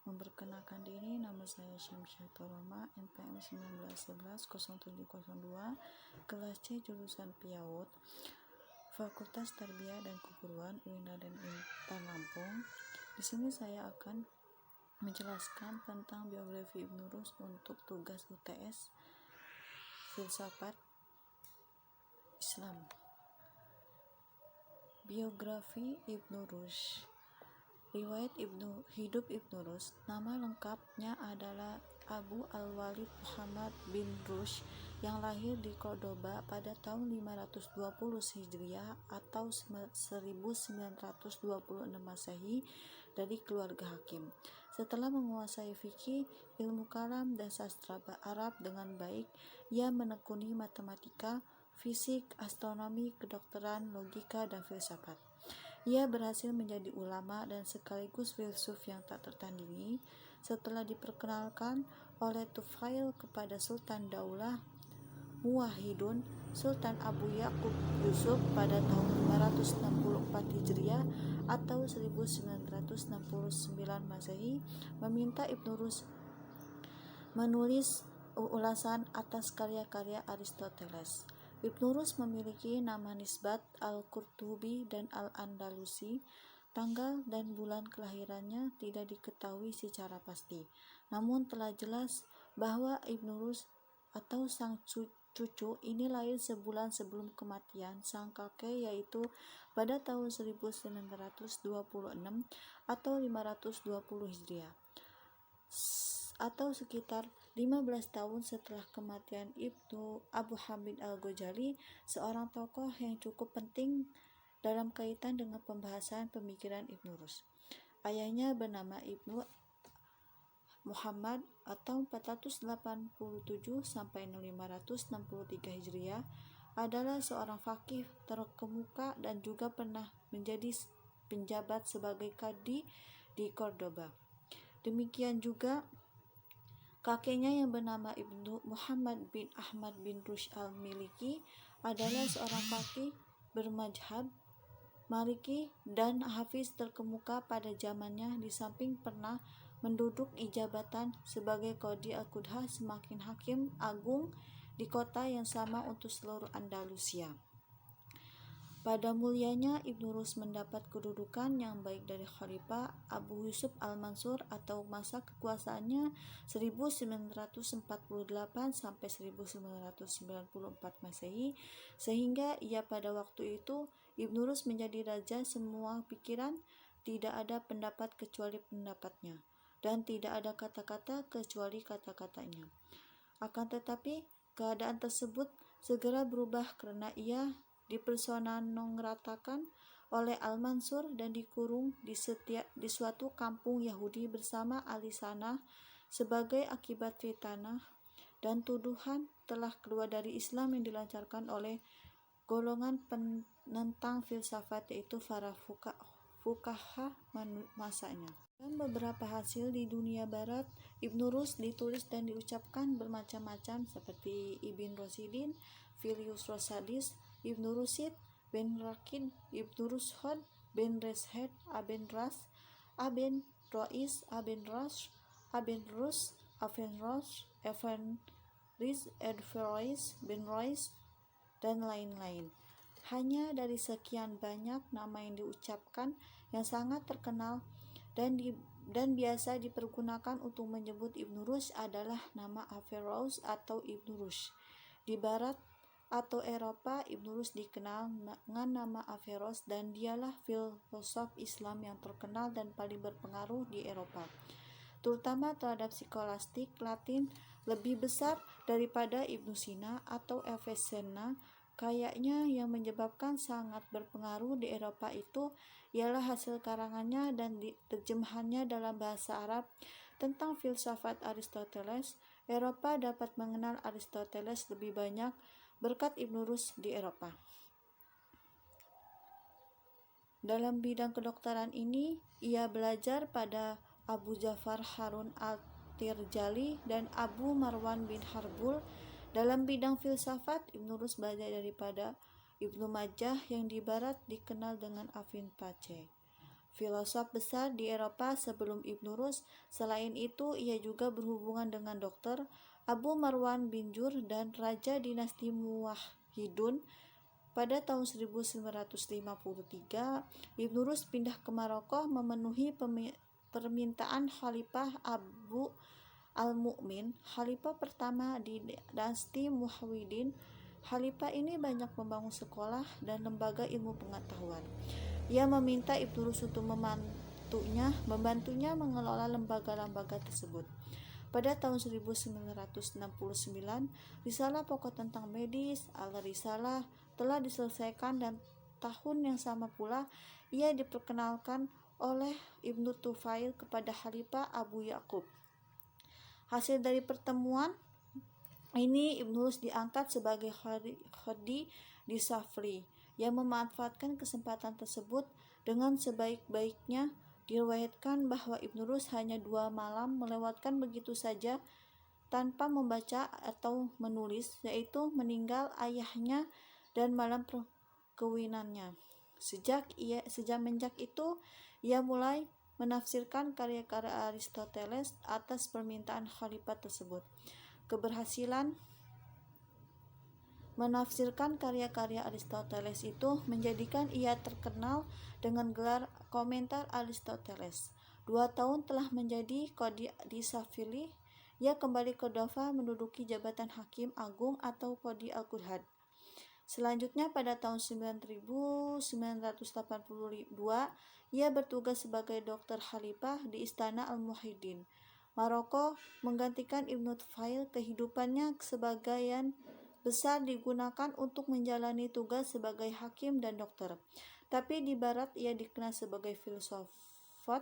Memperkenalkan diri, nama saya Syamsiatul Roma, NPM 1911-0702, kelas C, jurusan Piaud, Fakultas Tarbiyah dan Keguruan UIN Intan Lampung. Di sini saya akan menjelaskan tentang biografi Ibnu Rushd untuk tugas UTS Filsafat Islam. Biografi Ibnu Rushd. Riwayat hidup Ibnu Rushd. Nama lengkapnya adalah Abu Al-Walid Muhammad bin Rushd yang lahir di Cordoba pada tahun 520 Hijriah atau 1926 Masehi dari keluarga hakim. Setelah menguasai fikih, ilmu kalam, dan sastra Arab dengan baik, ia menekuni matematika, fisik, astronomi, kedokteran, logika, dan filsafat. Ia berhasil menjadi ulama dan sekaligus filsuf yang tak tertandingi setelah diperkenalkan oleh Tufail kepada Sultan Daulah Muwahhidun Sultan Abu Yaqub Yusuf pada tahun 564 Hijriah atau 1969 Masehi, meminta Ibnu Rushd menulis ulasan atas karya-karya Aristoteles. Ibnu Rushd memiliki nama nisbat Al-Qurtubi dan Al-Andalusi. Tanggal dan bulan kelahirannya tidak diketahui secara pasti, namun telah jelas bahwa Ibnu Rushd atau sang cucu ini lahir sebulan sebelum kematian sang kakek, yaitu pada tahun 1926 atau 520 Hijriah, atau sekitar 15 tahun setelah kematian Ibnu Abu Hamid Al-Ghazali, seorang tokoh yang cukup penting dalam kaitan dengan pembahasan pemikiran Ibnu Rushd. Ayahnya bernama Ibnu Muhammad atau 487 sampai 563 Hijriah, adalah seorang faqih terkemuka dan juga pernah menjadi penjabat sebagai qadhi di Cordoba. Demikian juga kakeknya yang bernama Ibnu Muhammad bin Ahmad bin Rushd al-Maliki adalah seorang faqih bermadzhab Maliki dan hafiz terkemuka pada zamannya, di samping pernah menduduk jabatan sebagai Qadhi Al-Qudhah, semakin hakim agung di kota yang sama untuk seluruh Andalusia. Pada mulianya, Ibnu Rushd mendapat kedudukan yang baik dari Khalifah Abu Yusuf Al-Mansur atau masa kekuasaannya 1948 sampai 1994 Masehi, sehingga ia pada waktu itu Ibnu Rushd menjadi raja semua pikiran, tidak ada pendapat kecuali pendapatnya, dan tidak ada kata-kata kecuali kata-katanya. Akan tetapi, keadaan tersebut segera berubah karena ia dipersonanogratakan oleh Al-Mansur dan dikurung di suatu kampung Yahudi bersama ahli sana sebagai akibat fitnah dan tuduhan telah keluar dari Islam yang dilancarkan oleh golongan penentang filsafat, yaitu para fuqaha masanya. Dalam beberapa hasil di dunia barat, Ibnu Rushd ditulis dan diucapkan bermacam-macam seperti Ibn Rushidin, Filius Rosadis, Ibnu Rushid, Ben Rakid, Ibnu Rushd, Ben Rashid, Aben Ras, Aben Rois, Aben Rash, Aben Rus, Aben Rosh, Evan Riz, Edverois, Ben Rois, dan lain-lain. Hanya dari sekian banyak nama yang diucapkan, yang sangat terkenal dan biasa dipergunakan untuk menyebut Ibnu Rushd adalah nama Averroes atau Ibnu Rushd. Di Barat atau Eropa, Ibnu Rushd dikenal dengan nama Averroes dan dialah filosof Islam yang terkenal dan paling berpengaruh di Eropa, terutama terhadap skolastik Latin lebih besar daripada Ibnu Sina atau Avicenna. Kayaknya yang menyebabkan sangat berpengaruh di Eropa itu ialah hasil karangannya dan terjemahannya dalam bahasa Arab tentang filsafat Aristoteles. Eropa dapat mengenal Aristoteles lebih banyak berkat Ibnu Rushd di Eropa. Dalam bidang kedokteran ini, ia belajar pada Abu Ja'far Harun al-Tirjali dan Abu Marwan bin Harbul. Dalam bidang filsafat, Ibnu Rushd belajar daripada Ibnu Majah yang di barat dikenal dengan Ibn Pace. filosof besar di Eropa sebelum Ibnu Rus. Selain itu, ia juga berhubungan dengan Dr. Abu Marwan bin Jur dan Raja Dinasti Muwahhidun. Pada tahun 1953, Ibnu Rus pindah ke Maroko memenuhi permintaan Khalifah Abu Al-Mu'min, khalifah pertama di dinasti Muwahhidin. Khalifah ini banyak membangun sekolah dan lembaga ilmu pengetahuan. Ia meminta Ibnu Rus untuk membantunya mengelola lembaga-lembaga tersebut. Pada tahun 1969, risalah pokok tentang medis, Al-Risalah, telah diselesaikan dan tahun yang sama pula ia diperkenalkan oleh Ibnu Tufail kepada Khalifah Abu Yakub. Hasil dari pertemuan ini, Ibnu Rus diangkat sebagai Khodi di Safri yang memanfaatkan kesempatan tersebut dengan sebaik-baiknya. Diriwayatkan bahwa Ibnu Rus hanya 2 malam melewatkan begitu saja tanpa membaca atau menulis, yaitu meninggal ayahnya dan malam perkawinannya. Semenjak itu ia mulai menafsirkan karya-karya Aristoteles atas permintaan khalifah tersebut. Keberhasilan menafsirkan karya-karya Aristoteles itu menjadikan ia terkenal dengan gelar komentar Aristoteles. 2 tahun telah menjadi Qadi di Safili. Ia kembali ke Dofa menduduki jabatan Hakim Agung atau Qadi Al-Qudhad. Selanjutnya pada tahun 1982, ia bertugas sebagai dokter khalifah di Istana Al-Muwahhidin, Maroko, menggantikan Ibnu Tufail. Kehidupannya sebagian besar digunakan untuk menjalani tugas sebagai hakim dan dokter. Tapi di barat ia dikenal sebagai filsufat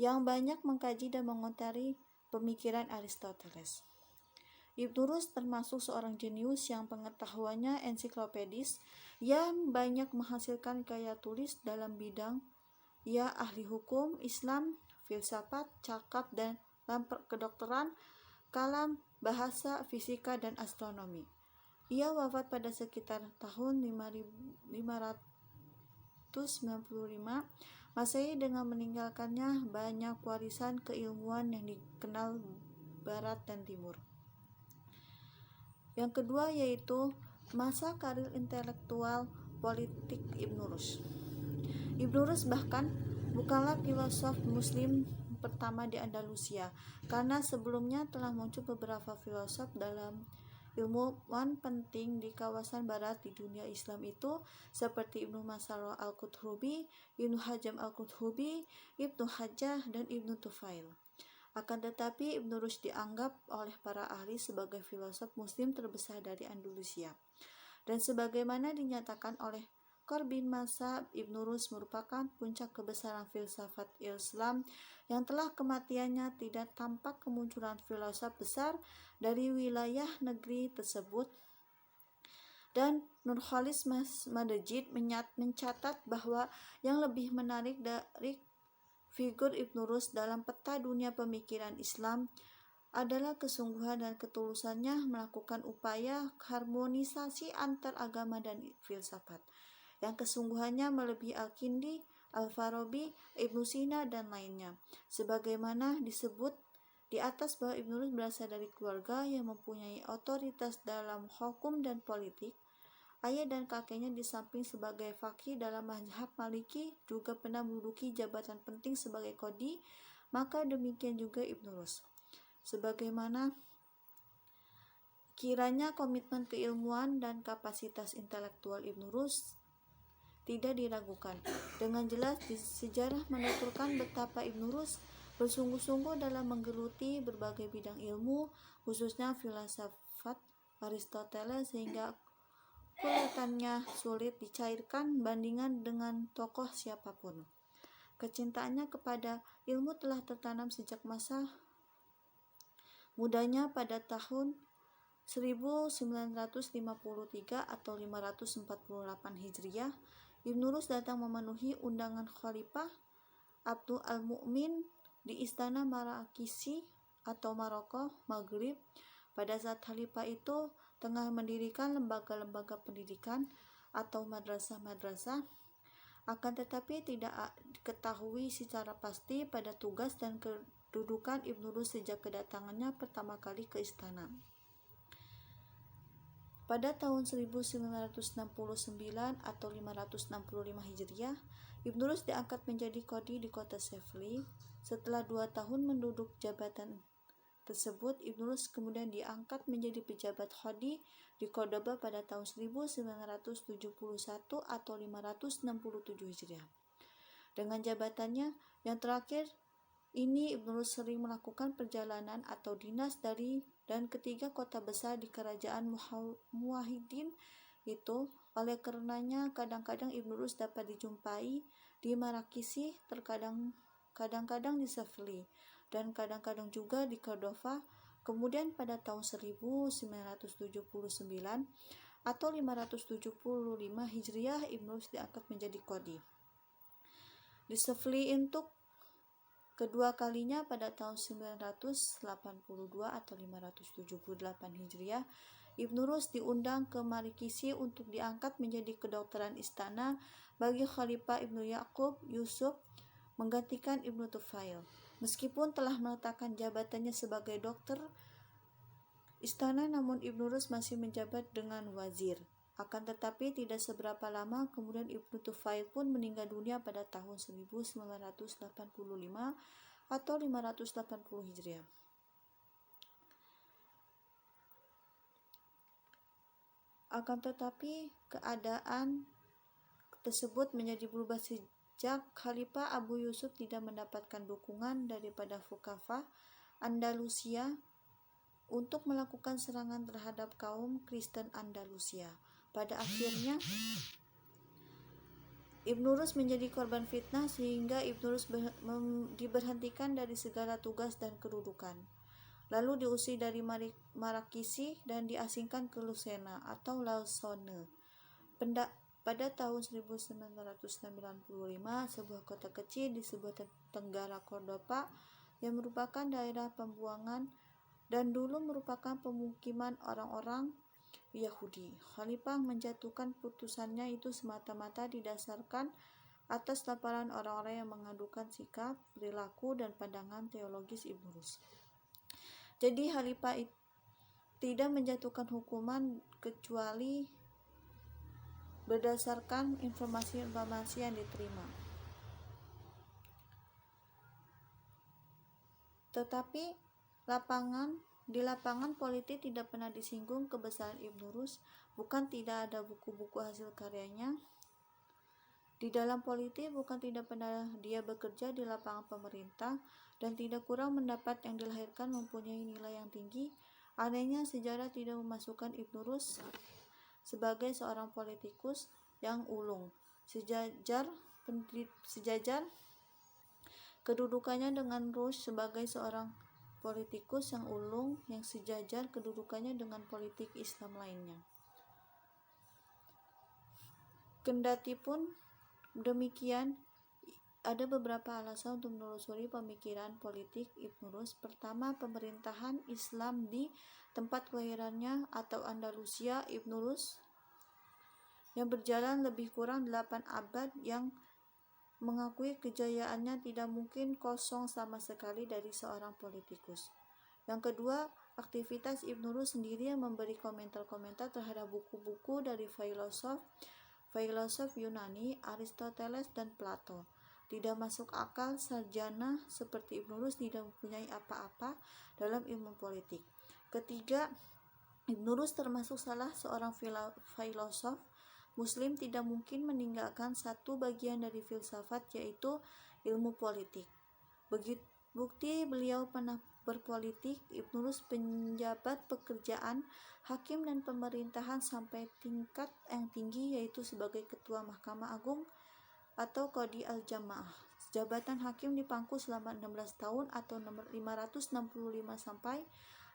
yang banyak mengkaji dan mengomentari pemikiran Aristoteles. Ibnu Rus termasuk seorang jenius yang pengetahuannya ensiklopedis. Ia banyak menghasilkan karya tulis dalam bidang. Ia ahli hukum, Islam, filsafat, cakap dan kedokteran, kalam, bahasa, fisika, dan astronomi. Ia wafat pada sekitar tahun 595 Masehi dengan meninggalkannya banyak warisan keilmuan yang dikenal Barat dan Timur. Yang kedua yaitu masa karir intelektual politik Ibnu Rus. Ibnu Rus bahkan bukanlah filosof muslim pertama di Andalusia, karena sebelumnya telah muncul beberapa filosof dalam ilmuwan penting di kawasan barat di dunia Islam itu, seperti Ibnu Masarah Al-Qurtubi, Ibnu Hajjam Al-Qurtubi, Ibnu Hajjah, dan Ibnu Tufail. Akan tetapi Ibnu Rus dianggap oleh para ahli sebagai filosof muslim terbesar dari Andalusia. Dan sebagaimana dinyatakan oleh Corbin Mazhab, Ibnu Rus merupakan puncak kebesaran filsafat Islam yang telah kematiannya tidak tampak kemunculan filosof besar dari wilayah negeri tersebut. Dan Nurkhalis Madejid mencatat bahwa yang lebih menarik dari figur Ibnu Rus dalam peta dunia pemikiran Islam adalah kesungguhan dan ketulusannya melakukan upaya harmonisasi antar agama dan filsafat, yang kesungguhannya melebihi Al-Kindi, Al-Farabi, Ibnu Sina, dan lainnya. Sebagaimana disebut di atas bahwa Ibnu Rus berasal dari keluarga yang mempunyai otoritas dalam hukum dan politik. Ayah dan kakeknya di samping sebagai faqih dalam mazhab Maliki juga pernah menduduki jabatan penting sebagai qadi, maka demikian juga Ibnu Rus. Sebagaimana kiranya komitmen keilmuan dan kapasitas intelektual Ibnu Rus tidak diragukan. Dengan jelas sejarah menuturkan betapa Ibnu Rus bersungguh-sungguh dalam menggeluti berbagai bidang ilmu, khususnya filsafat Aristoteles, sehingga kelihatannya sulit dicairkan bandingan dengan tokoh siapapun. Kecintaannya kepada ilmu telah tertanam sejak masa mudanya. Pada tahun 1953 atau 548 Hijriah, Ibnu Rus datang memenuhi undangan Khalifah Abdul Al-Mu'min di Istana Marakisi atau Maroko, Maghrib. Pada saat Khalifah itu tengah mendirikan lembaga-lembaga pendidikan atau madrasah-madrasah. Akan tetapi tidak diketahui secara pasti pada tugas dan kedudukan Ibnu Rus sejak kedatangannya pertama kali ke istana. Pada tahun 1969 atau 565 Hijriah, Ibnu Rus diangkat menjadi qadhi di kota Sheffield. Setelah 2 tahun menduduki jabatan tersebut, Ibnu Rus kemudian diangkat menjadi pejabat qadhi di Cordoba pada tahun 1971 atau 567 Hijriah. Dengan jabatannya yang terakhir ini, Ibnu Rus sering melakukan perjalanan atau dinas dari dan ketiga kota besar di kerajaan Muwahhidin itu. Oleh karenanya kadang-kadang Ibnu Rus dapat dijumpai di Marrakech, kadang-kadang di Sheffield, dan kadang-kadang juga di Cordova. Kemudian pada tahun 1979 atau 575 Hijriah, Ibnu Rus diangkat menjadi qadhi di Sheffield untuk kedua kalinya pada tahun 982 atau 578 Hijriah. Ibnu Rus diundang ke Marrakech untuk diangkat menjadi kedokteran istana bagi Khalifah Ibnu Yaqub Yusuf menggantikan Ibnu Tufail. Meskipun telah meletakkan jabatannya sebagai dokter istana, namun Ibnu Rus masih menjabat dengan wazir. Akan tetapi tidak seberapa lama kemudian Ibnu Tufail pun meninggal dunia pada tahun 1985 atau 580 Hijriah. Akan tetapi keadaan tersebut menjadi berubah sejak Khalifah Abu Yusuf tidak mendapatkan dukungan daripada fuqaha Andalusia untuk melakukan serangan terhadap kaum Kristen Andalusia. Pada akhirnya Ibnu Rus menjadi korban fitnah sehingga Ibnu Rus diberhentikan dari segala tugas dan kedudukan. Lalu diusir dari Marrakech dan diasingkan ke Lucena atau Lausanne. Pada tahun 1995, sebuah kota kecil di sebelah tenggara Cordoba yang merupakan daerah pembuangan dan dulu merupakan pemukiman orang-orang Yahudi. Khalifah menjatuhkan putusannya itu semata-mata didasarkan atas laporan orang-orang yang mengadukan sikap, perilaku, dan pandangan teologis Ibnu Rus. Jadi Khalifah tidak menjatuhkan hukuman kecuali berdasarkan informasi-informasi yang diterima. Tetapi di lapangan politik tidak pernah disinggung kebesaran Ibnu Rus. Bukan tidak ada buku-buku hasil karyanya di dalam politik, bukan tidak pernah dia bekerja di lapangan pemerintah, dan tidak kurang mendapat yang dilahirkan mempunyai nilai yang tinggi. Anehnya sejarah tidak memasukkan Ibnu Rus sebagai seorang politikus yang ulung, sejajar kedudukannya dengan Rus sebagai seorang politikus yang ulung yang sejajar kedudukannya dengan politik Islam lainnya. Kendati pun demikian, ada beberapa alasan untuk menelusuri pemikiran politik Ibnu Rus. Pertama, pemerintahan Islam di tempat kelahirannya atau Andalusia Ibnu Rus yang berjalan lebih kurang 8 abad yang mengakui kejayaannya tidak mungkin kosong sama sekali dari seorang politikus. Yang kedua, aktivitas Ibnu Rus sendiri yang memberi komentar-komentar terhadap buku-buku dari filosof Yunani, Aristoteles, dan Plato. Tidak masuk akal sarjana seperti Ibnu Rus tidak mempunyai apa-apa dalam ilmu politik. Ketiga, Ibnu Rus termasuk salah seorang filosof Muslim tidak mungkin meninggalkan satu bagian dari filsafat, yaitu ilmu politik. Bukti beliau pernah berpolitik. Ibnu Rus penjabat pekerjaan, hakim dan pemerintahan sampai tingkat yang tinggi, yaitu sebagai ketua Mahkamah Agung atau Qadhi al-Jamaah. Jabatan hakim dipangku selama 16 tahun atau 565 sampai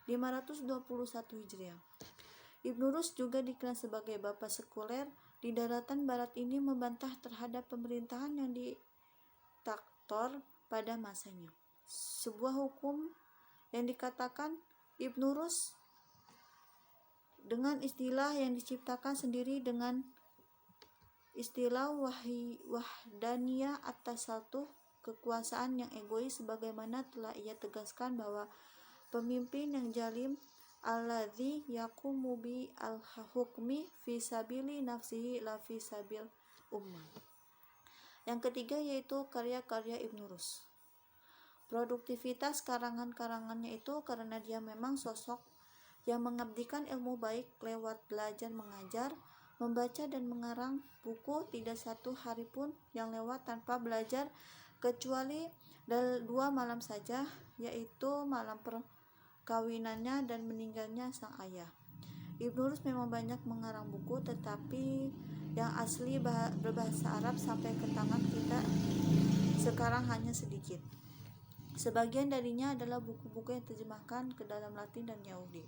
521 Hijriah. Ibnu Rus juga dikenal sebagai bapak sekuler di daratan barat ini, membantah terhadap pemerintahan yang diktator pada masanya. Sebuah hukum yang dikatakan Ibnu Rus dengan istilah yang diciptakan sendiri dengan Istilah wahdaniyah atas satu kekuasaan yang egois, sebagaimana telah ia tegaskan bahwa pemimpin yang jalim alladzi yaqumu bi al-hukmi fi sabili nafsihi la fi sabil ummah. Yang ketiga yaitu karya-karya Ibnu Rus. Produktivitas karangan-karangannya itu karena dia memang sosok yang mengabdikan ilmu baik lewat belajar mengajar, membaca dan mengarang buku. Tidak satu hari pun yang lewat tanpa belajar, kecuali 2 malam saja, yaitu malam perkawinannya dan meninggalnya sang ayah. Ibnu Rus memang banyak mengarang buku, tetapi yang asli berbahasa Arab sampai ke tangan kita sekarang hanya sedikit. Sebagian darinya adalah buku-buku yang terjemahkan ke dalam Latin dan Yahudi.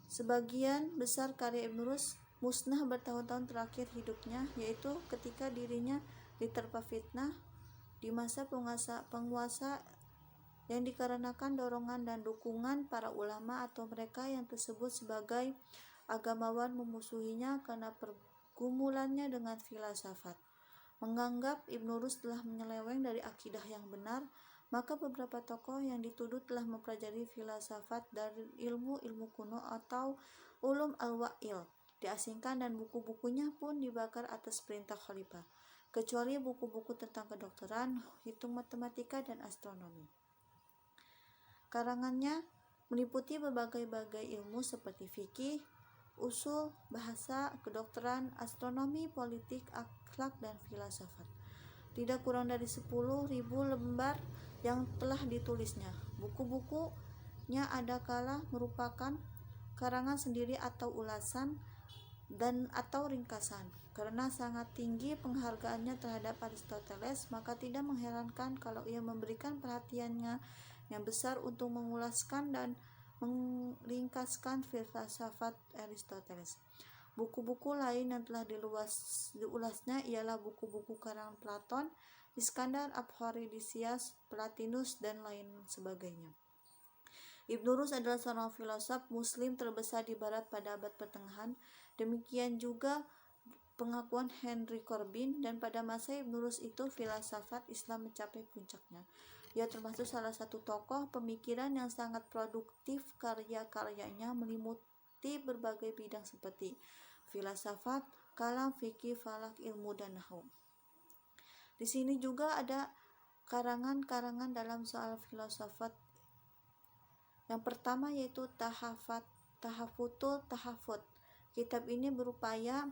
Sebagian besar karya Ibnu Rus musnah bertahun-tahun terakhir hidupnya, yaitu ketika dirinya diterpa fitnah di masa penguasa yang dikarenakan dorongan dan dukungan para ulama atau mereka yang tersebut sebagai agamawan memusuhinya karena pergumulannya dengan filsafat. Menganggap Ibnu Rus telah menyeleweng dari akidah yang benar, maka beberapa tokoh yang dituduh telah mempelajari filsafat dari ilmu-ilmu kuno atau ulum al-wa'il diasingkan dan buku-bukunya pun dibakar atas perintah khalifah, kecuali buku-buku tentang kedokteran, hitung matematika dan astronomi. Karangannya meliputi berbagai ilmu seperti fikih, usul, bahasa, kedokteran, astronomi, politik, akhlak, dan filsafat. Tidak kurang dari 10.000 lembar yang telah ditulisnya. Buku-bukunya adakala merupakan karangan sendiri atau ulasan dan atau ringkasan. Karena sangat tinggi penghargaannya terhadap Aristoteles, maka tidak mengherankan kalau ia memberikan perhatiannya yang besar untuk mengulaskan dan meringkaskan filsafat Aristoteles. Buku-buku lain yang telah diulasnya ialah buku-buku karangan Platon, Iskandar, Aphrodisias, Plotinus, dan lain sebagainya. Ibnu Rus adalah seorang filosof muslim terbesar di barat pada abad pertengahan. Demikian juga pengakuan Henry Corbin, dan pada masa Ibnu Rus itu filsafat Islam mencapai puncaknya. Ia termasuk salah satu tokoh pemikiran yang sangat produktif. Karya-karyanya meliputi berbagai bidang seperti filsafat, kalam, fikih, falak, ilmu, dan nahwu. Di sini juga ada karangan-karangan dalam soal filsafat. Yang pertama yaitu Tahafutul Tahafut. Kitab ini berupaya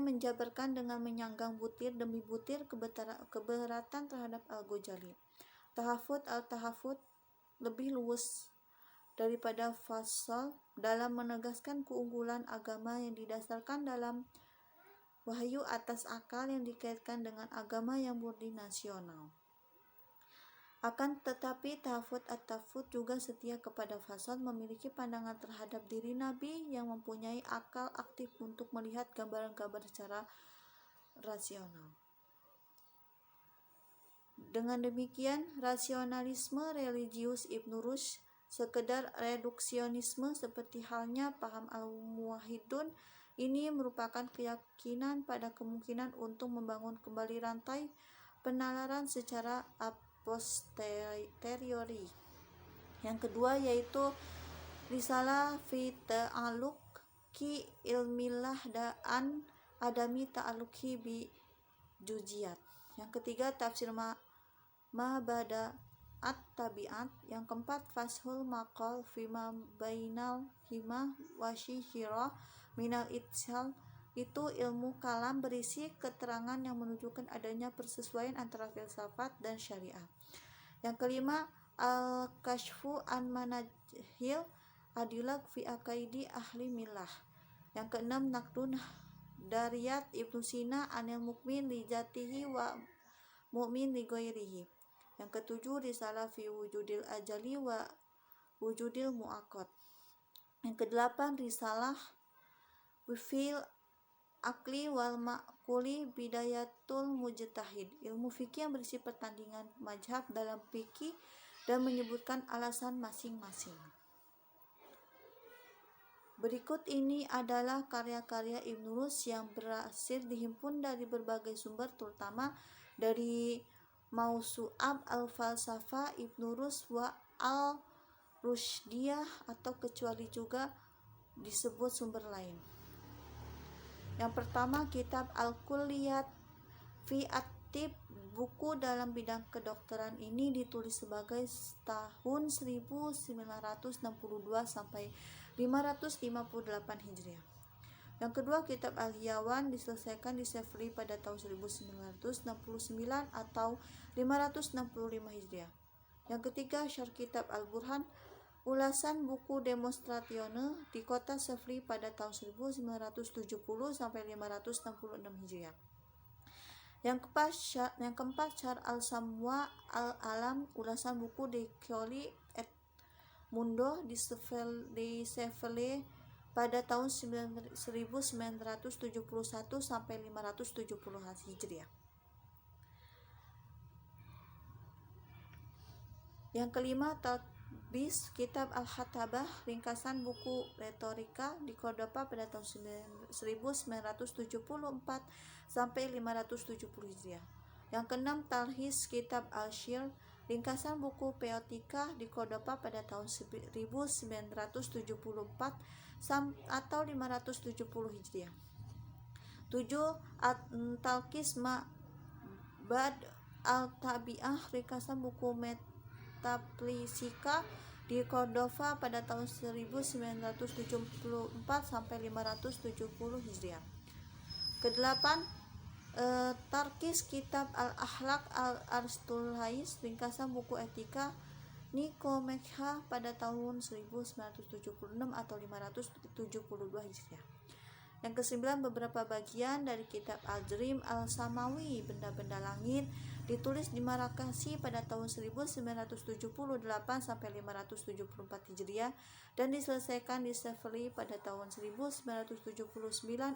menjabarkan dengan menyanggang butir demi butir keberatan terhadap Al-Ghazali. Al-Tahafut lebih luwes daripada Fasal dalam menegaskan keunggulan agama yang didasarkan dalam wahyu atas akal yang dikaitkan dengan agama yang murni nasional. Akan tetapi Tahafut juga setia kepada Fasal, memiliki pandangan terhadap diri Nabi yang mempunyai akal aktif untuk melihat gambaran-gambar secara rasional. Dengan demikian, rasionalisme religius Ibnu Rus sekedar reduksionisme seperti halnya paham al-muwahhidun. Ini merupakan keyakinan pada kemungkinan untuk membangun kembali rantai penalaran secara posteriori. Yang kedua yaitu Risalah fi ta'alluqi ilmillah da'an adami ta'alluqi bi juziyat. Yang ketiga tafsir Mabada at-tabi'at. Yang keempat Fashul Maqal fima bainal himah wasyihira minal itsal. Itu ilmu kalam berisi keterangan yang menunjukkan adanya persesuaian antara filsafat dan syariah. Yang kelima Al-Kashfu an Manahil Adilak fi Aqaidi Ahli Millah. Yang keenam Naqdun Dariyat Ibnu Sina anil mukmin li jatihi wa mu'min li ghairihi. Yang ketujuh Risalah fi wujudil ajali wa wujudil mu'aqqad. Yang kedelapan Risalah fil akli wal ma'kuli bidayatul mujtahid. Ilmu fikih yang berisi pertandingan mazhab dalam fikih dan menyebutkan alasan masing-masing. Berikut ini adalah karya-karya Ibnu Rus yang berhasil dihimpun dari berbagai sumber, terutama dari Mausu'ab al-Falsafah Ibnu Rus wa al-Rushdiyah, atau kecuali juga disebut sumber lain. Yang pertama, kitab Al-Kulliyat fi At-Tib. Buku dalam bidang kedokteran ini ditulis sebagai tahun 1962 sampai 558 Hijriah. Yang kedua, kitab Al-Yawan diselesaikan di Sefri pada tahun 1969 atau 565 Hijriah. Yang ketiga, syarh kitab Al-Burhan, ulasan buku Demonstratione di kota Sefri pada tahun 1970 sampai 566 Hijriah. Yang keempat, syarh Al-Samwa Al-Alam, ulasan buku De Cioli et Mundo di Seville pada tahun 1971 sampai 570 Hijriah. Yang kelima, talbis kitab Al-Hatabah, ringkasan buku retorika di Cordova pada tahun 1974 sampai 570 Hijriah. Yang keenam, talhis kitab Al-Shir, ringkasan buku Peotika di Cordova pada tahun 1974 atau 570 Hijriah. 7. Talqis Ma'bad Al-Tabi'ah, ringkasan buku Metafisika di Cordova pada tahun 1974 sampai 570 Hijriah. Kedelapan, Tarkis kitab Al-Akhlaq Al-Arstulais, ringkasan buku etika Nikomekha pada tahun 1976 atau 572 Hijriah. Yang kesembilan, beberapa bagian dari kitab Al-Jrim Al-Samawi, benda-benda langit, ditulis di Marakasi pada tahun 1978 sampai 574 Hijriah dan diselesaikan di Seville pada tahun 1979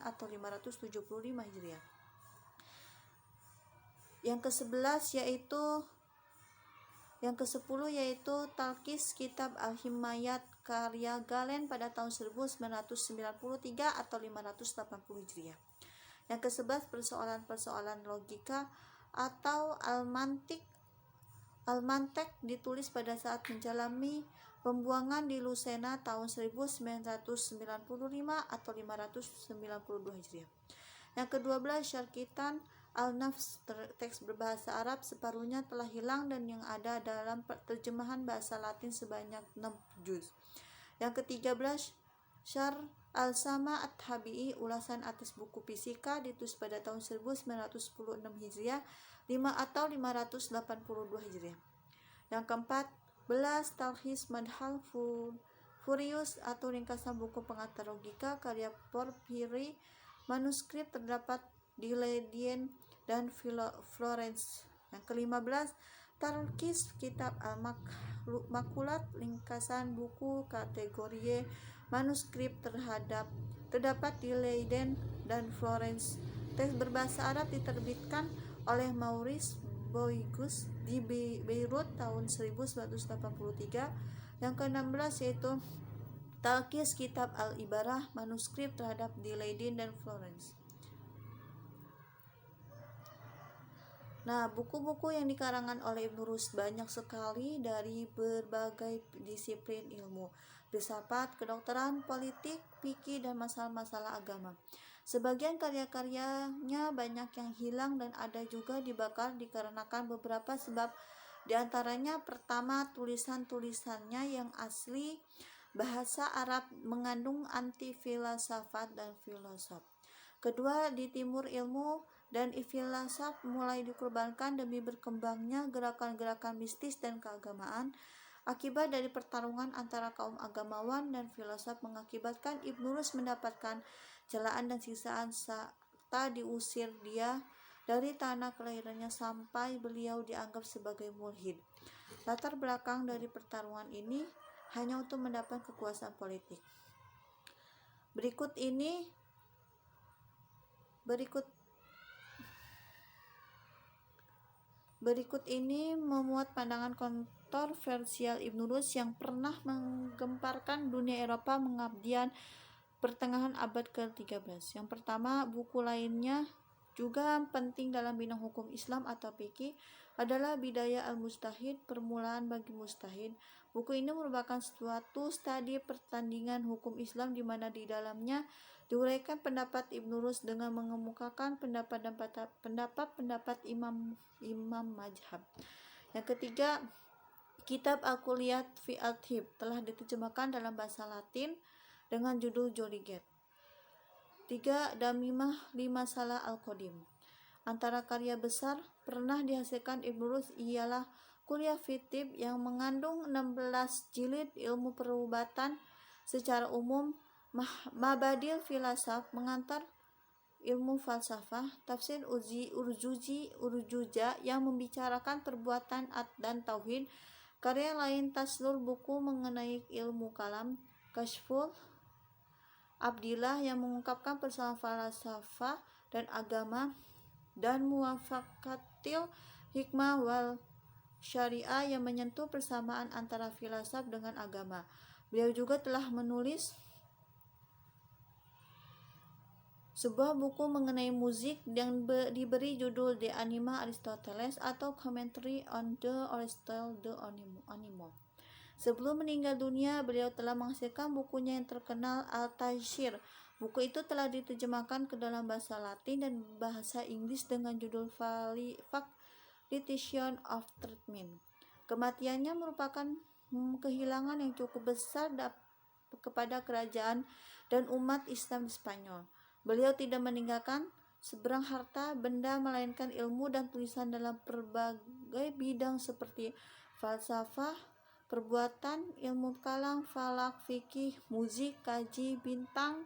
atau 575 Hijriah. Yang ke-10 yaitu Talqis kitab Al-Himayat karya Galen pada tahun 1993 atau 580 Hijriah. Yang ke-11, persoalan-persoalan logika atau Al-Mantek ditulis pada saat menjalani pembuangan di Lucena tahun 1995 atau 592 Hijriah. Yang ke-12, Syarkitan Al-Nafs, teks berbahasa Arab separuhnya telah hilang dan yang ada dalam terjemahan bahasa Latin sebanyak 6 juz. Yang ke-13, Syarh Al-Sama At-Tabi'i, ulasan atas buku fisika, ditulis pada tahun 1916 Hijriah 5 atau 582 Hijriah. Yang ke-14, Talhis Madhal Furius atau ringkasan buku pengantar logika karya Porphyry, manuskrip terdapat di Leiden dan Florence. Yang ke-15, Talqis kitab Al-Makulat, ringkasan buku kategorie manuskrip terdapat di Leiden dan Florence. Teks berbahasa Arab diterbitkan oleh Maurice Boigus di Beirut tahun 1983. Yang ke-16 yaitu Talqis kitab Al-Ibarah, manuskrip terhadap di Leiden dan Florence. Nah, buku-buku yang dikarangan oleh Ibnu Rus banyak sekali dari berbagai disiplin ilmu, filsafat, kedokteran, politik, fikih, dan masalah-masalah agama. Sebagian karya-karyanya banyak yang hilang dan ada juga dibakar dikarenakan beberapa sebab. Di antaranya, pertama, tulisan-tulisannya yang asli bahasa Arab mengandung anti-filsafat dan filosof. Kedua, di timur ilmu dan filsafat mulai dikorbankan demi berkembangnya gerakan-gerakan mistis dan keagamaan. Akibat dari pertarungan antara kaum agamawan dan filosof mengakibatkan Ibnu Rus mendapatkan celaan dan siksaan serta diusir dia dari tanah kelahirannya sampai beliau dianggap sebagai mulhid. Latar belakang dari pertarungan ini hanya untuk mendapat kekuasaan politik. Berikut ini memuat pandangan kontroversial Ibnu Rus yang pernah menggemparkan dunia Eropa. Pengabdian pertengahan abad ke-13. Yang pertama, buku lainnya juga penting dalam bidang hukum Islam atau fikih adalah Bidayah al-Mujtahid, Permulaan bagi Mujtahid. Buku ini merupakan suatu studi pertandingan hukum Islam di mana di dalamnya diuraikan pendapat Ibnu Rus dengan mengemukakan pendapat-pendapat imam mazhab. Yang ketiga, Kitab Al-Kulliyat fi Al-Tib telah diterjemahkan dalam bahasa Latin dengan judul Joliget. 3. Damimah Limasalah Al-Qadim. Antara karya besar pernah dihasilkan Ibnu Rus ialah Kuliah Fitib yang mengandung 16 jilid ilmu perubatan secara umum, Mabadil Filasaf mengantar ilmu falsafah, Tafsir Urjuja yang membicarakan perbuatan dan tauhid, karya lain Taslul buku mengenai ilmu kalam, Kashful Abdillah yang mengungkapkan persoalan falsafah dan agama, dan Muwafaqatil Hikmah wal Syariah yang menyentuh persamaan antara filsafat dengan agama. Beliau juga telah menulis sebuah buku mengenai musik yang diberi judul De Anima Aristoteles atau Commentary on the Aristotle de Animo. Sebelum meninggal dunia, beliau telah menghasilkan bukunya yang terkenal Al-Tashir. Buku itu telah diterjemahkan ke dalam bahasa Latin dan bahasa Inggris dengan judul Facilitation of Treatment. Kematiannya merupakan kehilangan yang cukup besar kepada kerajaan dan umat Islam di Spanyol. Beliau tidak meninggalkan seberang harta benda melainkan ilmu dan tulisan dalam berbagai bidang seperti falsafah, perbuatan, ilmu kalam, falak, fikih, musik, kaji, bintang,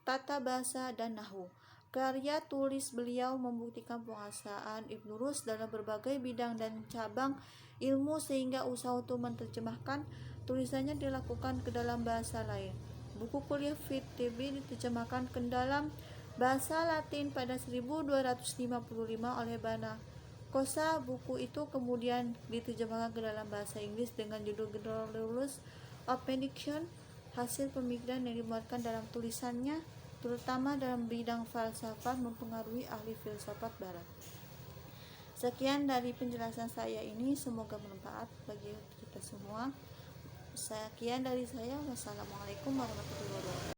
tata bahasa, dan nahwu. Karya tulis beliau membuktikan penguasaan Ibnu Rus dalam berbagai bidang dan cabang ilmu sehingga usaha untuk menerjemahkan tulisannya dilakukan ke dalam bahasa lain. Buku Kuliah Fitib diterjemahkan ke dalam bahasa Latin pada 1255 oleh Bana Kosa. Buku itu kemudian diterjemahkan ke dalam bahasa Inggris dengan judul Rules of Medication. Hasil pemikiran yang dimuatkan dalam tulisannya, terutama dalam bidang falsafah, mempengaruhi ahli filsafat barat. Sekian dari penjelasan saya ini, semoga bermanfaat bagi kita semua. Sekian dari saya. Wassalamualaikum warahmatullahi wabarakatuh.